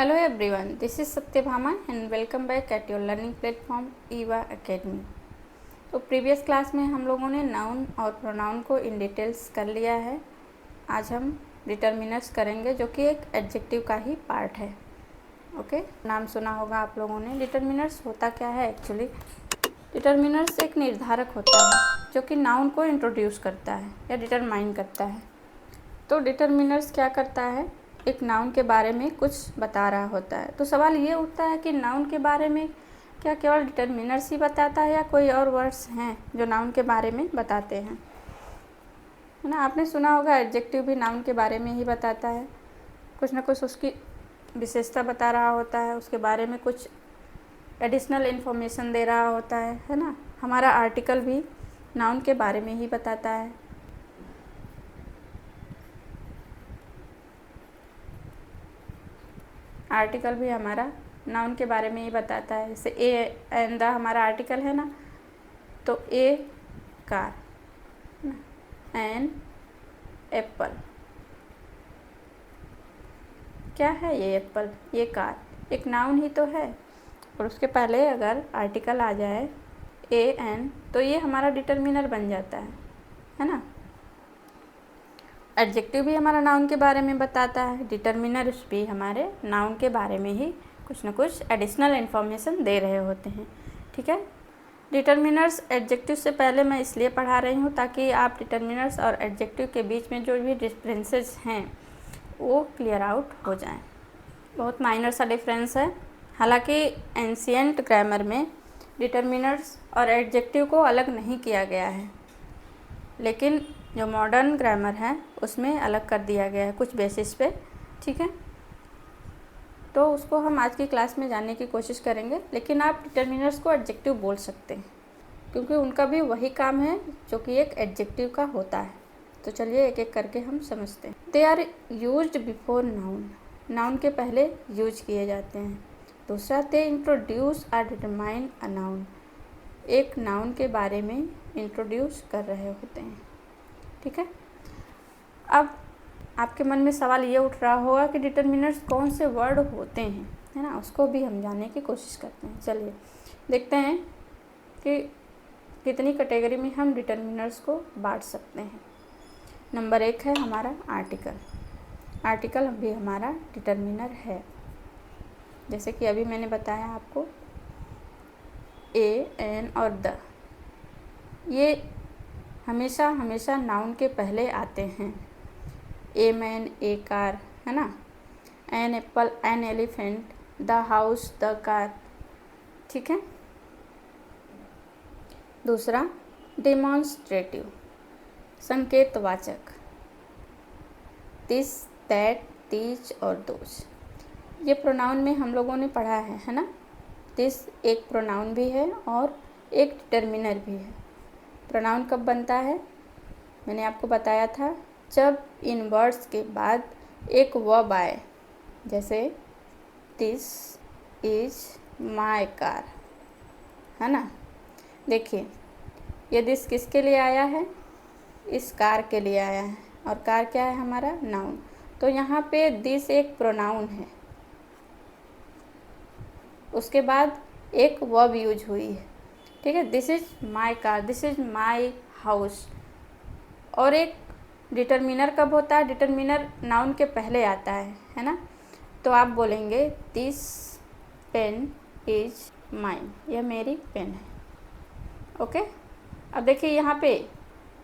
Hello everyone, this is Satyabhama and welcome back at your learning platform EVA Academy। तो previous class में हम लोगों ने noun और प्रोनाउन को इन डिटेल्स कर लिया है। आज हम डिटर्मिनर्स करेंगे जो कि एक एडजेक्टिव का ही पार्ट है। ओके, नाम सुना होगा आप लोगों ने। डिटर्मिनर्स होता क्या है एक्चुअली? डिटर्मिनर्स एक निर्धारक होता है जो कि नाउन को इंट्रोड्यूस करता है या डिटरमाइन करता है। तो डिटर्मिनर्स क्या करता है? एक नाउन के बारे में कुछ बता रहा होता है। तो सवाल ये उठता है कि नाउन के बारे में क्या केवल डिटर्मिनर्स ही बताता है या कोई और वर्ड्स हैं जो नाउन के बारे में बताते हैं, है ना। आपने सुना होगा एडजेक्टिव भी नाउन के बारे में ही बताता है, कुछ ना कुछ उसकी विशेषता बता रहा होता है, उसके बारे में कुछ एडिशनल इन्फॉर्मेशन दे रहा होता है ना। हमारा आर्टिकल भी नाउन के बारे में ही बताता है। आर्टिकल भी हमारा नाउन के बारे में ही बताता है। जैसे ए एंड द हमारा आर्टिकल है ना, तो ए कार, एन एप्पल। क्या है ये एप्पल, ये कार एक नाउन ही तो है। और उसके पहले अगर आर्टिकल आ जाए ए एन तो ये हमारा डिटर्मिनर बन जाता है ना। एडजेक्टिव भी हमारा नाउन के बारे में बताता है, डिटर्मिनर्स भी हमारे नाउन के बारे में ही कुछ न कुछ एडिशनल इन्फॉर्मेशन दे रहे होते हैं। ठीक है, डिटर्मिनर्स एडजेक्टिव से पहले मैं इसलिए पढ़ा रही हूँ ताकि आप डिटर्मिनर्स और एडजेक्टिव के बीच में जो भी डिफरेंसेस हैं वो क्लियर आउट हो जाएं। बहुत माइनर सा डिफरेंस है। हालांकि एंशिएंट ग्रामर में डिटर्मिनर्स और एडजेक्टिव को अलग नहीं किया गया है, लेकिन जो मॉडर्न ग्रामर है उसमें अलग कर दिया गया है कुछ बेसिस पे। ठीक है, तो उसको हम आज की क्लास में जानने की कोशिश करेंगे। लेकिन आप डिटर्मिनर्स को एडजेक्टिव बोल सकते हैं क्योंकि उनका भी वही काम है जो कि एक एडजेक्टिव का होता है। तो चलिए एक एक करके हम समझते हैं। They are used before noun, noun के पहले यूज किए जाते हैं। दूसरा, they introduce are determine a noun, एक नाउन के बारे में इंट्रोड्यूस कर रहे होते हैं। ठीक है, अब आपके मन में सवाल ये उठ रहा होगा कि डिटर्मिनर्स कौन से वर्ड होते हैं, है ना। उसको भी हम जानने की कोशिश करते हैं। चलिए देखते हैं कि कितनी कैटेगरी में हम डिटर्मिनर्स को बांट सकते हैं। नंबर 1 है हमारा आर्टिकल। आर्टिकल भी हमारा डिटर्मिनर है। जैसे कि अभी मैंने बताया आपको ए एन और द, ये हमेशा हमेशा नाउन के पहले आते हैं। ए मैन, ए कार, है ना। An apple, an elephant, the house, the car. ठीक है। दूसरा, डेमॉन्स्ट्रेटिव, संकेतवाचक, दिस, दैट, दीज और दोज। ये प्रोनाउन में हम लोगों ने पढ़ा है ना। दिस एक प्रोनाउन भी है और एक डिटर्मिनर भी है। प्रोनाउन कब बनता है? मैंने आपको बताया था जब इन वर्ड्स के बाद एक वर्ब आए, जैसे दिस इज माय कार, है ना। देखिए ये दिस किसके लिए आया है? इस कार के लिए आया है। और कार क्या है? हमारा नाउन। तो यहाँ पे दिस एक प्रोनाउन है, उसके बाद एक वर्ब यूज हुई है। ठीक है, this is my car, this is my house. और एक डिटर्मिनर कब होता है? डिटर्मिनर नाउन के पहले आता है ना। तो आप बोलेंगे दिस पेन इज माइन, यह मेरी पेन है। ओके, अब देखिए यहाँ पे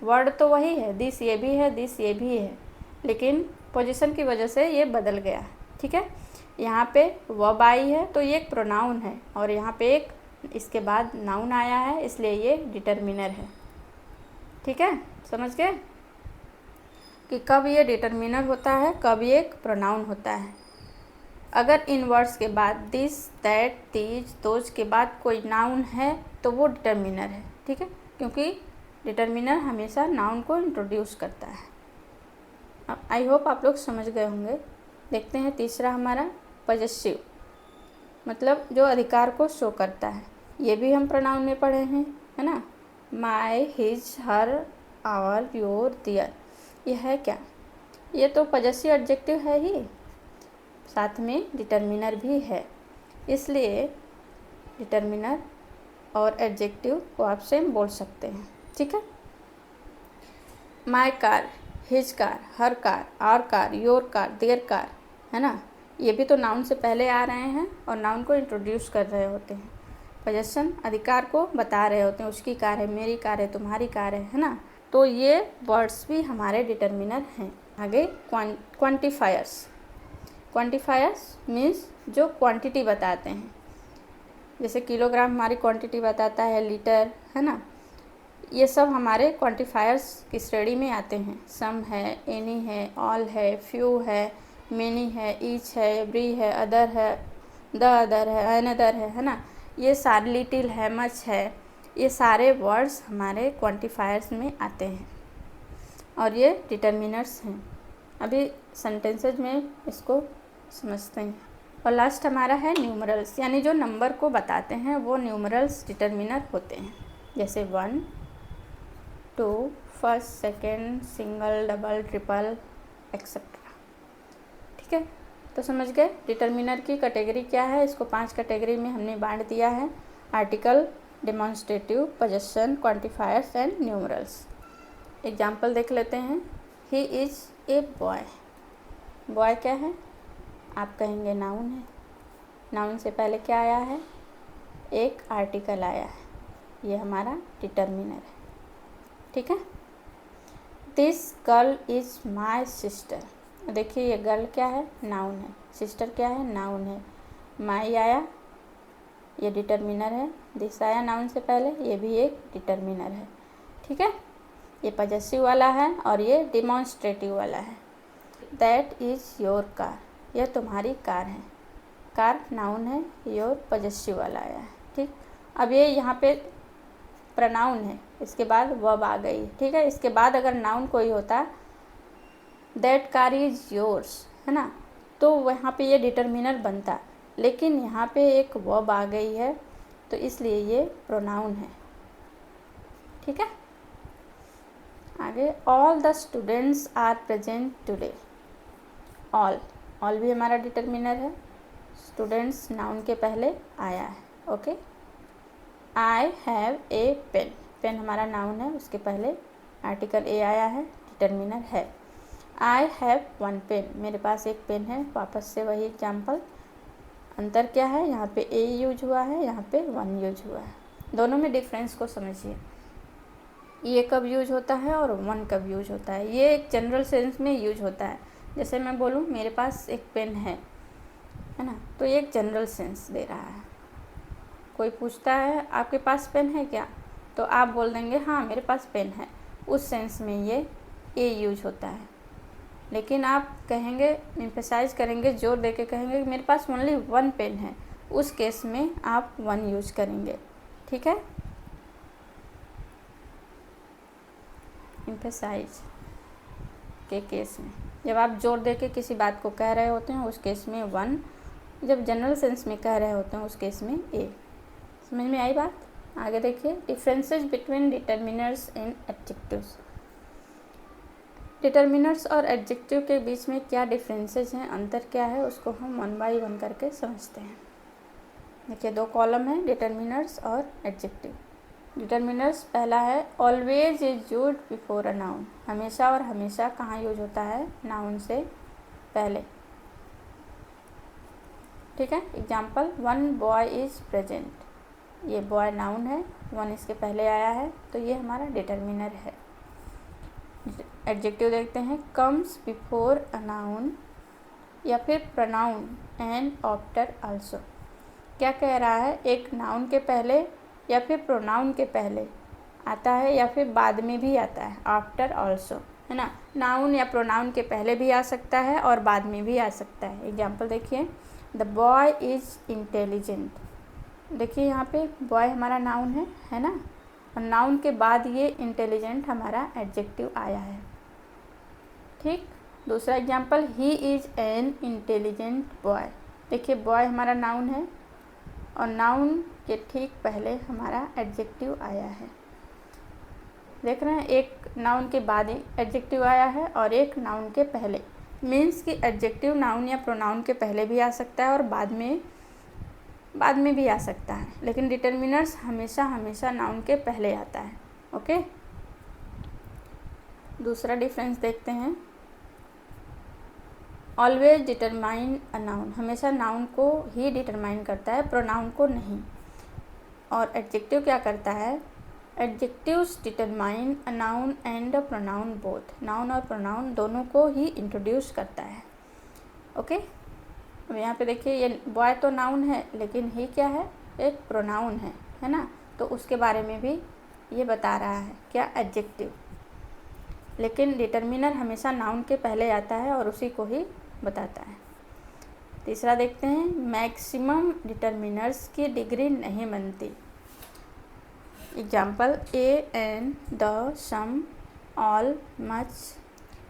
वर्ड तो वही है, दिस ये भी है, दिस ये भी है, लेकिन पोजीशन की वजह से ये बदल गया। ठीक है, यहाँ पे वर्ब आई है तो ये एक प्रोनाउन है और यहाँ पे एक इसके बाद नाउन आया है, इसलिए ये डिटर्मिनर है। ठीक है, समझ गए कि कब ये डिटर्मिनर होता है, कब ये एक प्रोनाउन होता है। अगर इन वर्ड्स के बाद दिस, दैट, दीज, दोज के बाद कोई नाउन है तो वो डिटर्मिनर है। ठीक है, क्योंकि डिटर्मिनर हमेशा नाउन को इंट्रोड्यूस करता है। अब आई होप आप लोग समझ गए होंगे। देखते हैं तीसरा हमारा पजेसिव, मतलब जो अधिकार को शो करता है। ये भी हम प्रोनाउन में पढ़े हैं, है ना। My, his, her, our, your, their. यह है क्या? ये तो पजेसिव एडजेक्टिव है ही। साथ में डिटर्मिनर भी है, इसलिए डिटर्मिनर और एडजेक्टिव को आप सेम बोल सकते हैं। ठीक है। My car, his car, her car, our car, your car, their car, है ना, ये भी तो नाउन से पहले आ रहे हैं और नाउन को इंट्रोड्यूस कर रहे होते हैं। पोजेशन अधिकार को बता रहे होते हैं, उसकी कार है, मेरी कार है, तुम्हारी कार है ना। तो ये वर्ड्स भी हमारे डिटर्मिनर हैं। आगे क्वांटिफायर्स। क्वांटिफायर्स मीन्स जो क्वांटिटी बताते हैं, जैसे किलोग्राम हमारी क्वांटिटी बताता है, लीटर, है ना, ये सब हमारे क्वांटिफायर्स की श्रेणी में आते हैं। सम है, एनी है, ऑल है, फ्यू है, मेनी है, ईच है, एवरी है, अदर है, द अदर है, अनदर है ना, ये सारे, लिटिल है, मच है, ये सारे वर्ड्स हमारे क्वांटिफायर्स में आते हैं और ये डिटर्मिनर्स हैं। अभी सेंटेंसेज में इसको समझते हैं। और लास्ट हमारा है न्यूमरल्स, यानी जो नंबर को बताते हैं वो न्यूमरल्स डिटर्मिनर होते हैं, जैसे 1, 2, first, second, single, double, triple, etcetera. ठीक है, तो समझ गए डिटर्मिनर की कैटेगरी क्या है। इसको 5 कैटेगरी में हमने बांट दिया है: article, demonstrative, possession, quantifiers and numerals. Example देख लेते हैं। He is a boy. Boy क्या है? आप कहेंगे नाउन है। नाउन से पहले क्या आया है? एक आर्टिकल आया है, ये हमारा डिटर्मिनर है। ठीक है। This girl is my sister. देखिए ये गर्ल क्या है? नाउन है। सिस्टर क्या है? नाउन है। माई आया, ये डिटर्मिनर है। दिस आया नाउन से पहले, ये भी एक डिटर्मिनर है। ठीक है, ये पॉजेसिव वाला है और ये डिमॉन्स्ट्रेटिव वाला है। दैट इज़ योर कार, यह तुम्हारी कार है। कार नाउन है, योर पॉजेसिव वाला आया है। ठीक, अब ये यहाँ पे प्रोनाउन है, इसके बाद वर्ब आ गई। ठीक है, इसके बाद अगर नाउन कोई होता, दैट कार इज़ योर्स, है ना, तो वहाँ पे ये डिटर्मिनर बनता, लेकिन यहाँ पे एक वर्ब आ गई है तो इसलिए ये प्रोनाउन है। ठीक है, आगे all the students are present today. All भी हमारा डिटर्मिनर है। स्टूडेंट्स नाउन के पहले आया है। Okay. I have a pen. Pen हमारा नाउन है, उसके पहले आर्टिकल ए आया है, डिटर्मिनर है। I have 1 pen. मेरे पास एक पेन है। वापस से वही एग्जाम्पल, अंतर क्या है? यहाँ पे ए यूज हुआ है, यहाँ पे 1 यूज हुआ है। दोनों में डिफरेंस को समझिए। ये कब यूज होता है और 1 कब यूज होता है। ये एक जनरल सेंस में यूज होता है। जैसे मैं बोलूँ मेरे पास एक पेन है ना, तो ये एक जनरल सेंस दे रहा है। कोई पूछता है आपके पास पेन है क्या, तो आप बोल देंगे हाँ मेरे पास पेन है। उस सेंस में ये ए यूज होता है। लेकिन आप कहेंगे, एम्फेसाइज करेंगे, जोर देके कहेंगे कि मेरे पास ओनली 1 पेन है, उस केस में आप 1 यूज करेंगे। ठीक है, एम्फेसाइज के केस में जब आप जोर देके किसी बात को कह रहे होते हैं उस केस में 1, जब जनरल सेंस में कह रहे होते हैं उस केस में ए। समझ में आई बात? आगे देखिए, differences between determiners and adjectives. Determiners और एडजेक्टिव के बीच में क्या डिफरेंसेस हैं, अंतर क्या है, उसको हम 1 बाय 1 करके समझते हैं। देखिए 2 कॉलम है, डिटर्मिनर्स और एडजेक्टिव। डिटर्मिनर्स पहला है always is used before a noun. हमेशा और हमेशा कहाँ यूज होता है? नाउन से पहले। ठीक है, एग्जाम्पल 1 बॉय इज प्रेजेंट। ये बॉय नाउन है, 1 इसके पहले आया है, तो ये हमारा डिटर्मिनर है। एडजेक्टिव देखते हैं, कम्स बिफोर अ नाउन या फिर प्रोनाउन एंड आफ्टर आल्सो। क्या कह रहा है? एक नाउन के पहले या फिर प्रोनाउन के पहले आता है या फिर बाद में भी आता है, आफ्टर आल्सो, है ना। नाउन या प्रोनाउन के पहले भी आ सकता है और बाद में भी आ सकता है। एग्जाम्पल देखिए, द बॉय इज़ इंटेलिजेंट। देखिए यहाँ पे बॉय हमारा नाउन है ना, और नाउन के बाद ये इंटेलिजेंट हमारा एडजेक्टिव आया है। ठीक, दूसरा example, he is an intelligent boy. देखिए बॉय हमारा नाउन है और नाउन के ठीक पहले हमारा एडजेक्टिव आया है। देख रहे हैं, एक नाउन के बाद एडजेक्टिव आया है और एक नाउन के पहले। मीन्स कि एडजेक्टिव नाउन या प्रोनाउन के पहले भी आ सकता है और बाद में भी आ सकता है, लेकिन डिटर्मिनर्स हमेशा नाउन के पहले आता है। ओके, दूसरा डिफरेंस देखते हैं। ऑलवेज डिटरमाइन अ नाउन, हमेशा नाउन को ही डिटरमाइन करता है, प्रोनाउन को नहीं। और एडजेक्टिव क्या करता है? Adjectives determine a noun and a pronoun both, noun और प्रोनाउन दोनों को ही इंट्रोड्यूस करता है। ओके, अब यहाँ पे देखिए, ये बॉय तो नाउन है लेकिन ही क्या है? एक प्रोनाउन है ना, तो उसके बारे में भी ये बता रहा है क्या? एडजेक्टिव। लेकिन डिटर्मिनर हमेशा नाउन के पहले आता है और उसी को ही बताता है। तीसरा देखते हैं, मैक्सिमम डिटर्मिनर्स की डिग्री नहीं बनती। Example, a, an, the, some, all, much,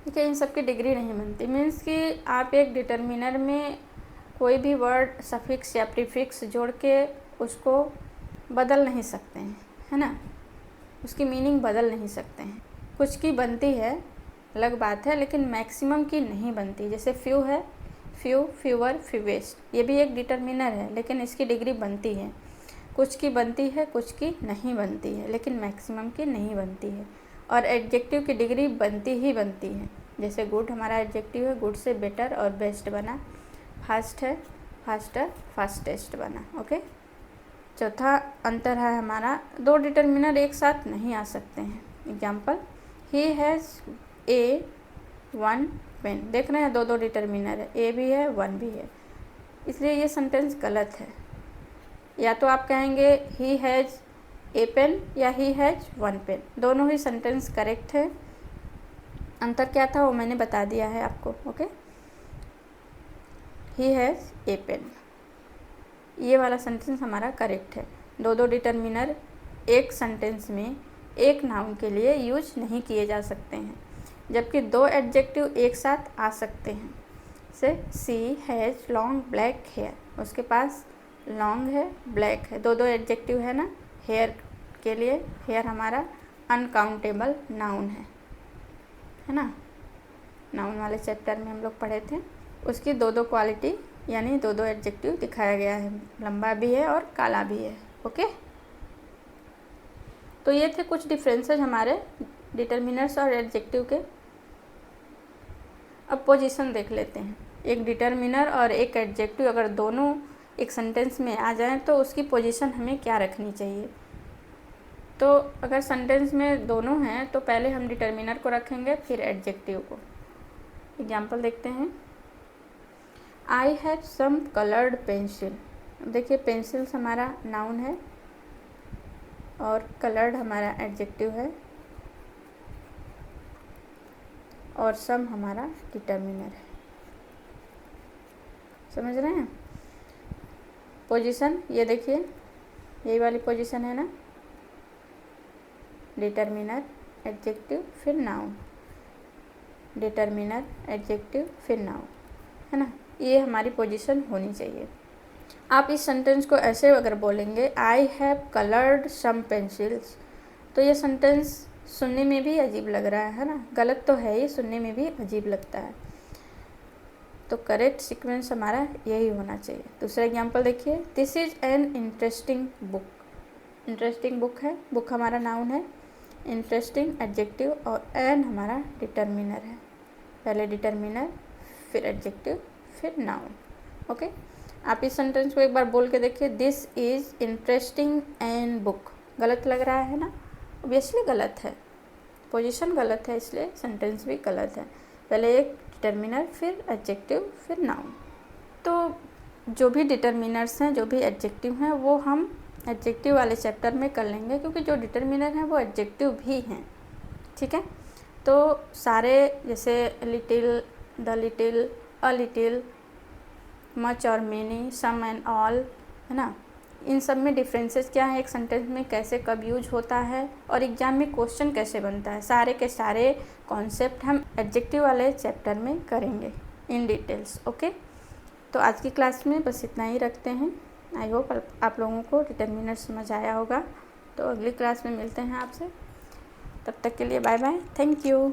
ठीक है, इन सब की डिग्री नहीं बनती। मीन्स कि आप एक डिटर्मिनर में कोई भी वर्ड सफिक्स या प्रीफिक्स जोड़ के उसको बदल नहीं सकते हैं, है ना, उसकी मीनिंग बदल नहीं सकते हैं। कुछ की बनती है, अलग बात है, लेकिन मैक्सिमम की नहीं बनती। जैसे फ्यू है, फ्यू, फ्यूअर, फ्यूवेस्ट, ये भी एक डिटर्मिनर है लेकिन इसकी डिग्री बनती है। कुछ की बनती है, कुछ की नहीं बनती है, लेकिन मैक्सिमम की नहीं बनती है। और एडजेक्टिव की डिग्री बनती ही बनती है। जैसे गुड हमारा एडजेक्टिव है, गुड से बेटर और बेस्ट बना। फास्ट है, फास्टर, फास्टेस्ट बना। ओके, चौथा अंतर है हमारा, दो डिटर्मिनर एक साथ नहीं आ सकते हैं। Example, he has a one pen, देख रहे हैं दो डिटर्मिनर है, ए भी है, वन भी है, इसलिए ये सेंटेंस गलत है। या तो आप कहेंगे ही हैज़ ए पेन या ही हैज़ वन पेन, दोनों ही सेंटेंस करेक्ट है। अंतर क्या था वो मैंने बता दिया है आपको। Okay, he has a pen, ये वाला सेंटेंस हमारा करेक्ट है। दो डिटर्मिनर एक सेंटेंस में एक नाउन के लिए यूज नहीं किए जा सकते हैं, जबकि दो एडजेक्टिव एक साथ आ सकते हैं। से सी हैज़ लॉन्ग ब्लैक हेयर, उसके पास लॉन्ग है, ब्लैक है, दो एडजेक्टिव है ना हेयर के लिए। हेयर हमारा अनकाउंटेबल नाउन है ना, नाउन वाले चैप्टर में हम लोग पढ़े थे। उसकी दो क्वालिटी यानी दो एडजेक्टिव दिखाया गया है, लंबा भी है और काला भी है। ओके, तो ये थे कुछ डिफरेंसेस हमारे डिटर्मिनर्स और एडजेक्टिव के। अब पोजीशन देख लेते हैं। एक डिटर्मिनर और एक एडजेक्टिव अगर दोनों एक सेंटेंस में आ जाएं तो उसकी पोजीशन हमें क्या रखनी चाहिए। तो अगर सेंटेंस में दोनों हैं तो पहले हम डिटर्मिनर को रखेंगे, फिर एडजेक्टिव को। एग्जाम्पल देखते हैं, I have some coloured pencil. देखिए पेंसिल्स हमारा नाउन है और कलर्ड हमारा एडजेक्टिव है और सम हमारा डिटर्मिनर है। समझ रहे हैं? पोजीशन ये देखिए, यही वाली पोजीशन है ना, डिटर्मिनर, एडजेक्टिव, फिर नाउन, डिटर्मिनर, एडजेक्टिव, फिर नाउन, है ना, ये हमारी पोजीशन होनी चाहिए। आप इस सेंटेंस को ऐसे अगर बोलेंगे, I have coloured some pencils, तो ये सेंटेंस सुनने में भी अजीब लग रहा है ना, गलत तो है ही, सुनने में भी अजीब लगता है। तो करेक्ट सीक्वेंस हमारा यही होना चाहिए। दूसरा एग्जांपल देखिए, this is an interesting book. Interesting book है, बुक हमारा नाउन है, इंटरेस्टिंग एडजेक्टिव और एन हमारा डिटर्मिनर है। पहले डिटर्मिनर, फिर एडजेक्टिव, फिर नाउन। ओके, आप इस सेंटेंस को एक बार बोल के देखिए, this is interesting an book. गलत लग रहा है ना, ऑब्वियसली गलत है, पोजीशन गलत है, इसलिए सेंटेंस भी गलत है। पहले एक डिटर्मिनर, फिर एडजेक्टिव, फिर नाउन। तो जो भी डिटर्मिनर्स हैं, जो भी एडजेक्टिव हैं, वो हम एडजेक्टिव वाले चैप्टर में कर लेंगे, क्योंकि जो डिटर्मिनर हैं वो एडजेक्टिव भी हैं। ठीक है, तो सारे जैसे little, the little, a little, much और मेनी, सम एंड ऑल, है ना, इन सब में डिफरेंसेस क्या है, एक सेंटेंस में कैसे कब यूज होता है और एग्जाम में क्वेश्चन कैसे बनता है, सारे के सारे कॉन्सेप्ट हम एडजेक्टिव वाले चैप्टर में करेंगे इन डिटेल्स। ओके, तो आज की क्लास में बस इतना ही रखते हैं। आई होप आप लोगों को डिटर्मिनर समझ आया होगा। तो अगली क्लास में मिलते हैं आपसे, तब तक के लिए बाय बाय, थैंक यू।